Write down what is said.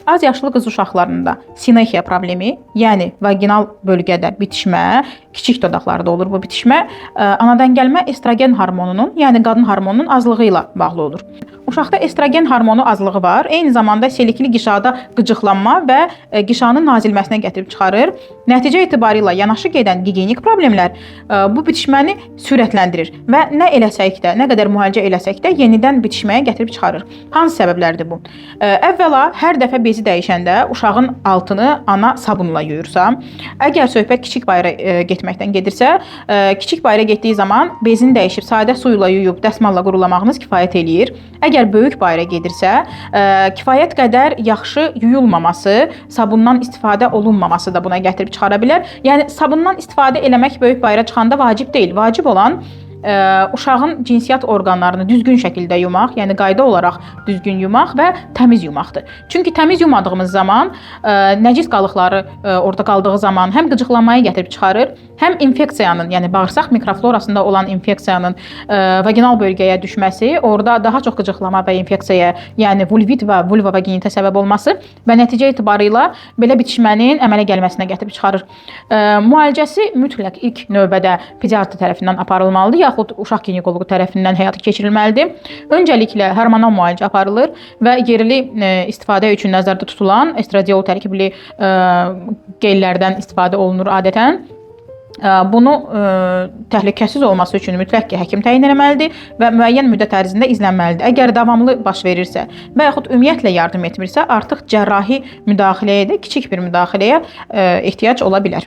Az yaşlı qız uşaqlarında sinehiya problemi, yəni vaginal bölgədə bitişmə, kiçik dodaqlarda olur bu bitişmə, anadan gəlmə estrogen hormonunun, yəni qadın hormonunun azlığı ilə bağlı olur. Uşaqda estrogen hormonu azlığı var. Eyni zamanda selikli qişada qıcıqlanma və qişanın nazilməsinə gətirib çıxarır. Nəticə etibarilə yanaşı gedən gigiyenik problemlər bu bitişməni sürətləndirir və nə eləsək də, nə qədər müalicə eləsək də yenidən bitişməyə gətirib çıxarır. Hansı səbəblərdir bu? Əvvəla, hər dəfə bezi dəyişəndə uşağın altını ana sabunla yuyursa, əgər söhbət kiçik bayıra getməkdən gedirsə, kiçik bayıra getdiyi zaman bezini dəyişib sadə su ilə yuyub dəsmalla qurulamağınız kifayət eləyir. Əgər böyük bayıra gedirsə, kifayət qədər yaxşı yuyulmaması, sabundan istifadə olunmaması da buna gətirib çıxara bilər. Yəni sabundan istifadə eləmək böyük bayıra çıxanda vacib deyil. Vacib olan uşağın cinsiyyət orqanlarını düzgün şəkildə yumaq, yəni qayda olaraq düzgün yumaq və təmiz yumaqdır. Çünki təmiz yumadığımız zaman nəcis qalıqları orada qaldığı zaman həm qıcıqlanmaya gətirib çıxarır, həm infeksiyanın, yəni bağırsaq mikroflorasında olan infeksiyanın vaginal bölgəyə düşməsi, orada daha çox qıcıqlama və infeksiyaya, yəni vulvit və vulva vaginitə səbəb olması və nəticə etibarıyla belə bitişmənin əmələ gəlməsinə gətirib çıxarır. Müalicəsi mütləq ilk növbədə pediatr tərəfindən aparılmalıdır, yaxud uşaq ginekoloqu tərəfindən həyata keçirilməlidir. Öncəliklə hormonal müalicə aparılır və yerli istifadə üçün nəzərdə tutulan estradiol tərkibli gellərdən istifadə olunur adətən. Bunu təhlükəsiz olması üçün mütləq ki, həkim təyin etməlidir və müəyyən müddət ərzində izlənməlidir. Əgər davamlı baş verirsə və yaxud ümumiyyətlə yardım etmirsə, artıq cərrahi müdaxiləyə də, kiçik bir müdaxiləyə ehtiyac ola bilər.